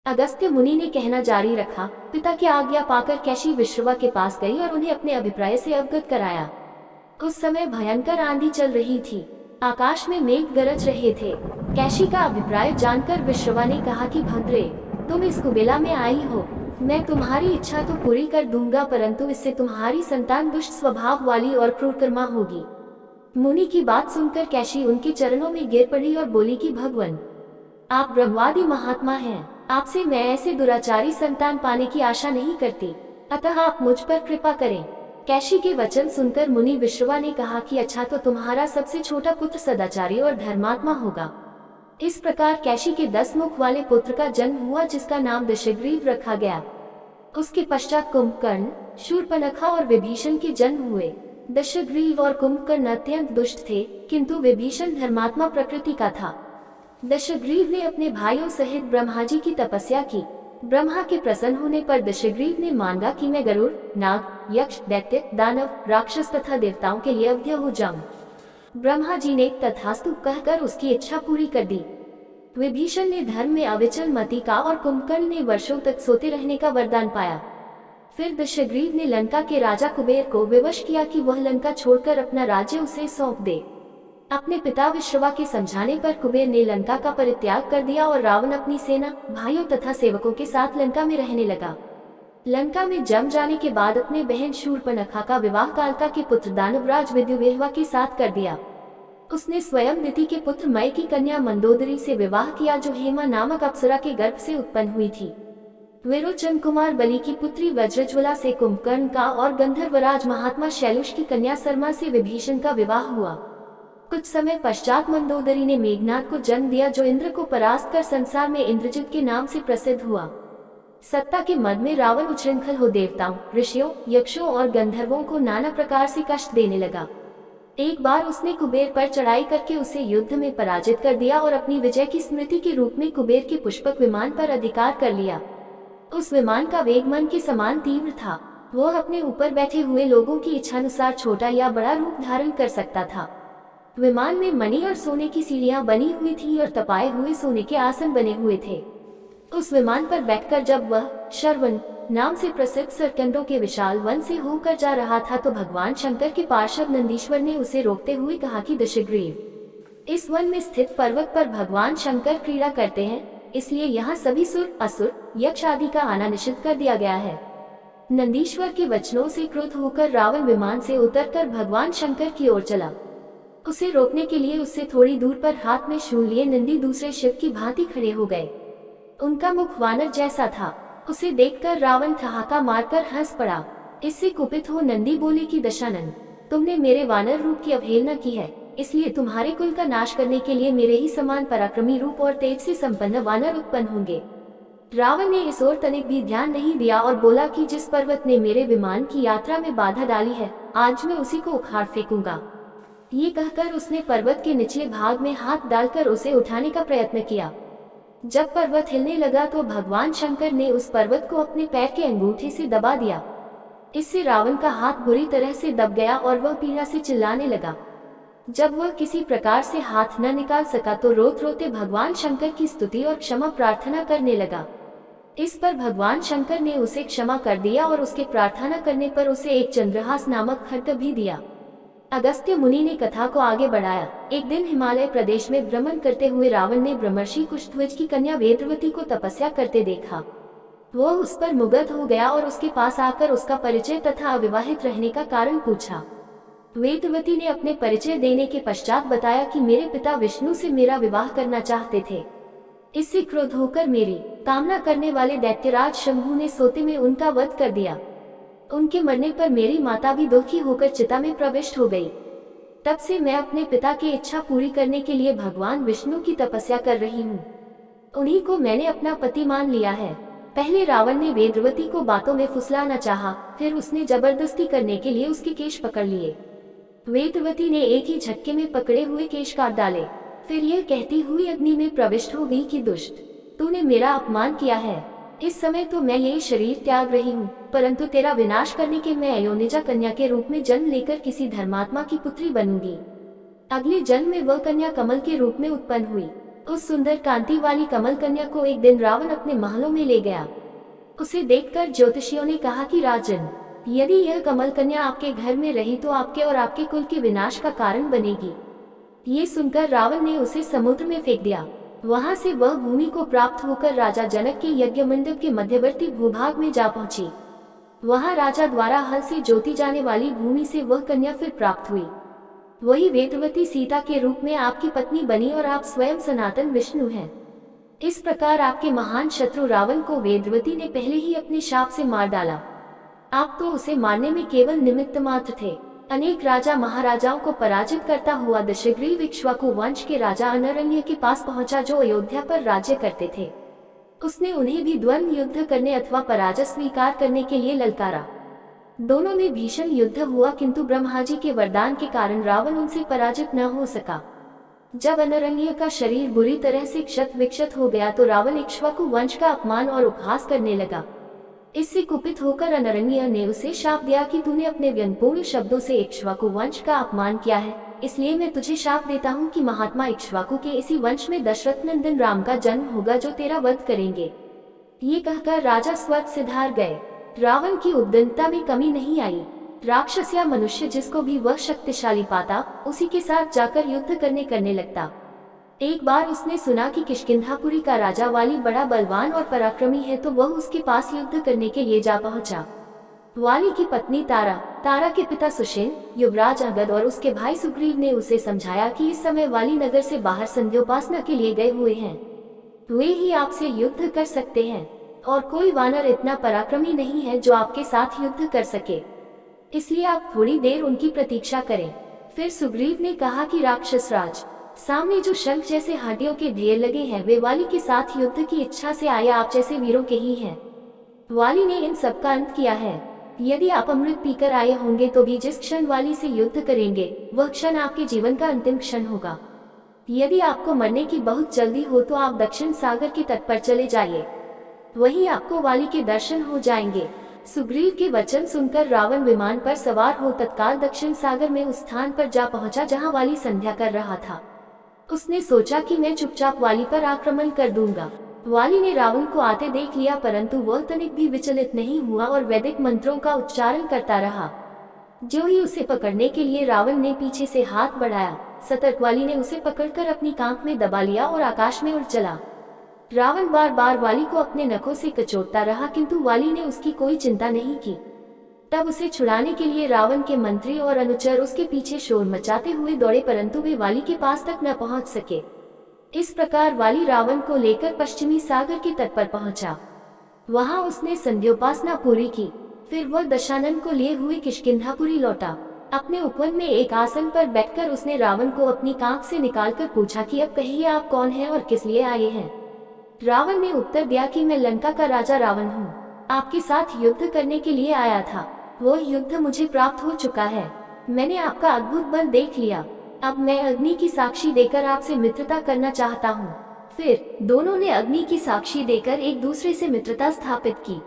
अगस्त्य मुनि ने कहना जारी रखा। पिता की आज्ञा पाकर कैशी विश्रवा के पास गई और उन्हें अपने अभिप्राय से अवगत कराया। उस समय भयंकर आंधी चल रही थी, आकाश में मेघ गरज रहे थे। कैशी का अभिप्राय जानकर विश्रवा ने कहा कि भद्रे, तुम इस कुबेला में आई हो, मैं तुम्हारी इच्छा तो पूरी कर दूंगा, परंतु इससे तुम्हारी संतान दुष्ट स्वभाव वाली और क्रूरकर्मा होगी। मुनि की बात सुनकर कैशी उनके चरणों में गिर पड़ी और बोली कि भगवान, आप ब्रह्मवादी महात्मा हैं, आपसे मैं ऐसे दुराचारी संतान पाने की आशा नहीं करती, अतः आप मुझ पर कृपा करें। कैशी के वचन सुनकर मुनि विश्रवा ने कहा कि अच्छा, तो तुम्हारा सबसे छोटा पुत्र सदाचारी और धर्मात्मा होगा। इस प्रकार कैशी के 10 मुख वाले पुत्र का जन्म हुआ, जिसका नाम दशग्रीव रखा गया। उसके पश्चात कुंभकर्ण, शूर्पणखा और विभीषण के जन्म हुए। दशग्रीव और कुंभकर्ण अत्यंत दुष्ट थे, किंतु विभीषण धर्मात्मा प्रकृति का था। दशग्रीव ने अपने भाइयों सहित ब्रह्मा जी की तपस्या की। ब्रह्मा के प्रसन्न होने पर दशग्रीव ने मांगा कि मैं गरुड़, नाग, यक्ष, दैत्य, दानव, राक्षस तथा देवताओं के लिए अवध्य हो जाऊं। ब्रह्मा जी ने तथास्तु कहकर उसकी इच्छा पूरी कर दी। विभीषण ने धर्म में अविचल मति का और कुंभकर्ण ने वर्षों तक सोते रहने का वरदान पाया। फिर दशग्रीव ने लंका के राजा कुबेर को विवश किया कि वह लंका छोड़कर अपना राज्य उसे सौंप दे। अपने पिता विश्रवा के समझाने पर कुबेर ने लंका का परित्याग कर दिया और रावण अपनी सेना, भाइयों तथा सेवकों के साथ लंका में रहने लगा। लंका में जम जाने के बाद अपने बहन शूर्पणखा का विवाह कालका के पुत्र दानवराज विद्युवेहवा के साथ कर दिया। उसने स्वयं दिति के पुत्र मय की कन्या मंदोदरी से विवाह किया, जो हेमा नामक अप्सरा के गर्भ से उत्पन्न हुई थी। विरोचन कुमार बलि की पुत्री वज्रज्वला से कुंभकर्ण का और गंधर्वराज महात्मा शैलुष की कन्या सरमा से विभीषण का विवाह हुआ। कुछ समय पश्चात मंदोदरी ने मेघनाद को जन्म दिया, जो इंद्र को परास्त कर संसार में इंद्रजित के नाम से प्रसिद्ध हुआ। सत्ता के मद में रावण उच्छृंखल हो देवताओं, ऋषियों, यक्षों और गंधर्वों को नाना प्रकार से कष्ट देने लगा। एक बार उसने कुबेर पर चढ़ाई करके उसे युद्ध में पराजित कर दिया और अपनी विजय की स्मृति के रूप में कुबेर के पुष्पक विमान पर अधिकार कर लिया। उस विमान का वेग मन के समान तीव्र था। वह अपने ऊपर बैठे हुए लोगों की इच्छानुसार छोटा या बड़ा रूप धारण कर सकता था। विमान में मणि और सोने की सीढ़ियां बनी हुई थी और तपाए हुए सोने के आसन बने हुए थे। उस विमान पर बैठकर जब वह श्रवण नाम से प्रसिद्ध सरकंडों के विशाल वन से होकर जा रहा था, तो भगवान शंकर के पार्षद नंदीश्वर ने उसे रोकते हुए कहा कि दशग्रीव, इस वन में स्थित पर्वत पर भगवान शंकर क्रीड़ा करते हैं, इसलिए यहाँ सभी सुर, असुर, यक्ष आदि का आना निषिद्ध कर दिया गया है। नंदीश्वर के वचनों से क्रुद्ध होकर रावण विमान से उतरकर भगवान शंकर की ओर चला। उसे रोकने के लिए उससे थोड़ी दूर पर हाथ में शूल लिए नंदी दूसरे शिव की भांति खड़े हो गए। उनका मुख वानर जैसा था। उसे देखकर रावण ठहाका मारकर हंस पड़ा। इससे कुपित हो नंदी बोले कि दशानन, तुमने मेरे वानर रूप की अवहेलना की है, इसलिए तुम्हारे कुल का नाश करने के लिए मेरे ही समान पराक्रमी रूप और तेज से संपन्न वानर उत्पन्न होंगे। रावण ने इस ओर तनिक भी ध्यान नहीं दिया और बोला कि जिस पर्वत ने मेरे विमान की यात्रा में बाधा डाली है, आज मैं उसी को उखाड़ फेंकूंगा। ये कहकर उसने पर्वत के निचले भाग में हाथ डालकर उसे उठाने का प्रयत्न किया। जब पर्वत हिलने लगा तो भगवान शंकर ने उस पर्वत को अपने पैर के अंगूठे से दबा दिया। इससे रावण का हाथ बुरी तरह से दब गया और वह पीड़ा से चिल्लाने लगा। जब वह किसी प्रकार से हाथ न निकाल सका तो रोते रोते भगवान शंकर की स्तुति और क्षमा प्रार्थना करने लगा। इस पर भगवान शंकर ने उसे क्षमा कर दिया और उसके प्रार्थना करने पर उसे एक चंद्रहास नामक खड्ग भी दिया। अगस्त्य मुनि ने कथा को आगे बढ़ाया। एक दिन हिमालय प्रदेश में भ्रमण करते हुए रावण ने ब्रह्मर्षि कुशध्वज की कन्या वेदवती को तपस्या करते देखा। वह उस पर मुग्ध हो गया और उसके पास आकर उसका परिचय तथा अविवाहित रहने का कारण पूछा। वेदवती ने अपने परिचय देने के पश्चात बताया कि मेरे पिता विष्णु से मेरा विवाह करना चाहते थे। इससे क्रोध होकर मेरी कामना करने वाले दैत्यराज शंभु ने सोते में उनका वध कर दिया। उनके मरने पर मेरी माता भी दुखी होकर चिता में प्रविष्ट हो गई। तब से मैं अपने पिता की इच्छा पूरी करने के लिए भगवान विष्णु की तपस्या कर रही हूँ। उन्हीं को मैंने अपना पति मान लिया है। पहले रावण ने वेदवती को बातों में फुसलाना चाहा, फिर उसने जबरदस्ती करने के लिए उसके केश पकड़ लिए। वेदवती ने एक ही झटके में पकड़े हुए केश काट डाले। फिर यह कहती हुई अग्नि में प्रविष्ट हो गई कि दुष्ट, तूने मेरा अपमान किया है। इस समय तो मैं यही शरीर त्याग रही हूँ, परंतु तेरा विनाश करने के मैं अयोनिजा कन्या के रूप में जन्म लेकर किसी धर्मात्मा की पुत्री बनूंगी। अगले जन्म में वह कन्या कमल के रूप में उत्पन्न हुई। उस सुंदर कांति वाली कमल कन्या को एक दिन रावण अपने महलों में ले गया। उसे देखकर ज्योतिषियों ने कहा कि राजन, यदि यह कमल कन्या आपके घर में रही तो आपके और आपके कुल के विनाश का कारण बनेगी। ये सुनकर रावण ने उसे समुद्र में फेंक दिया। वहां से वह भूमि को प्राप्त होकर राजा जनक के यज्ञ मंडप के मध्यवर्ती भूभाग में जा पहुंची। वहां राजा द्वारा हल से जोती जाने वाली भूमि से वह कन्या फिर प्राप्त हुई। वही वेदवती सीता के रूप में आपकी पत्नी बनी और आप स्वयं सनातन विष्णु हैं। इस प्रकार आपके महान शत्रु रावण को वेदवती ने पहले ही अपने शाप से मार डाला। आप तो उसे मारने में केवल निमित्त मात्र थे। अनेक राजा महाराजाओं को पराजित करता हुआ दशग्रीव इक्ष्वाकु वंश के राजा अनरण्य के पास पहुंचा, जो अयोध्या पर राज्य करते थे। उसने उन्हें भी द्वंद्व युद्ध करने अथवा पराजय स्वीकार करने के लिए ललकारा। दोनों में भीषण युद्ध हुआ, किंतु ब्रह्मा जी के वरदान के कारण रावण उनसे पराजित न हो सका। जब अनरण्य का शरीर बुरी तरह से क्षत विक्षत हो गया तो रावण इक्ष्वाकु वंश का अपमान और उपहास करने लगा। इससे कुपित होकर अनरण्य ने उसे शाप दिया कि तूने अपने व्यंगपूर्ण शब्दों से इक्ष्वाकु वंश का अपमान किया है, इसलिए मैं तुझे शाप देता हूँ कि महात्मा इक्ष्वाकु के इसी वंश में दशरथ नंदन राम का जन्म होगा, जो तेरा वध करेंगे। ये कहकर राजा स्वर्ग सिधार गए। रावण की उद्दंडता में कमी नहीं आई। राक्षस या मनुष्य जिसको भी वह शक्तिशाली पाता, उसी के साथ जाकर युद्ध करने लगता। एक बार उसने सुना कि किष्किंधापुरी का राजा वाली बड़ा बलवान और पराक्रमी है, तो वह उसके पास युद्ध करने के लिए जा पहुंचा। वाली की पत्नी तारा के पिता सुषेण, युवराज अंगद और उसके भाई सुग्रीव ने उसे समझाया कि इस समय वाली नगर से बाहर संध्योपासना के लिए गए हुए हैं। वे ही आपसे युद्ध कर सकते हैं और कोई वानर इतना पराक्रमी नहीं है जो आपके साथ युद्ध कर सके, इसलिए आप थोड़ी देर उनकी प्रतीक्षा करें। फिर सुग्रीव ने कहा कि राक्षस राज, सामने जो शंख जैसे हाथियों के ढेर लगे हैं वे वाली के साथ युद्ध की इच्छा से आए आप जैसे वीरों के ही हैं। वाली ने इन सब का अंत किया है। यदि आप अमृत पीकर आए होंगे तो भी जिस क्षण वाली से युद्ध करेंगे वह क्षण आपके जीवन का अंतिम क्षण होगा। यदि आपको मरने की बहुत जल्दी हो तो आप दक्षिण सागर के तट पर चले जाइए, वहीं आपको वाली के दर्शन हो जाएंगे। सुग्रीव के वचन सुनकर रावण विमान पर सवार हो तत्काल दक्षिण सागर में उस स्थान पर जा पहुंचा जहां वाली संध्या कर रहा था। उसने सोचा कि मैं चुपचाप वाली पर आक्रमण कर दूंगा। वाली ने रावण को आते देख लिया, परंतु वह तनिक भी विचलित नहीं हुआ और वैदिक मंत्रों का उच्चारण करता रहा। जो ही उसे पकड़ने के लिए रावण ने पीछे से हाथ बढ़ाया, सतर्क वाली ने उसे पकड़कर अपनी कांख में दबा लिया और आकाश में उड़ चला। रावण बार बार वाली को अपने नखों से कचोटता रहा, किंतु वाली ने उसकी कोई चिंता नहीं की। तब उसे छुड़ाने के लिए रावण के मंत्री और अनुचर उसके पीछे शोर मचाते हुए दौड़े, परंतु वे वाली के पास तक न पहुंच सके। इस प्रकार वाली रावण को लेकर पश्चिमी सागर के तट पर पहुंचा। वहां उसने संध्योपासना पूरी की। फिर वह दशानन को लिए हुए किष्किंधापुरी लौटा। अपने उपवन में एक आसन पर बैठकर उसने रावण को अपनी कांख से निकालकर पूछा कि अब कहिए आप कौन हैं और किस लिए आए हैं। रावण ने उत्तर दिया कि मैं लंका का राजा रावण हूँ, आपके साथ युद्ध करने के लिए आया था। वो युद्ध मुझे प्राप्त हो चुका है। मैंने आपका अद्भुत बल देख लिया। अब मैं अग्नि की साक्षी देकर आपसे मित्रता करना चाहता हूँ। फिर दोनों ने अग्नि की साक्षी देकर एक दूसरे से मित्रता स्थापित की।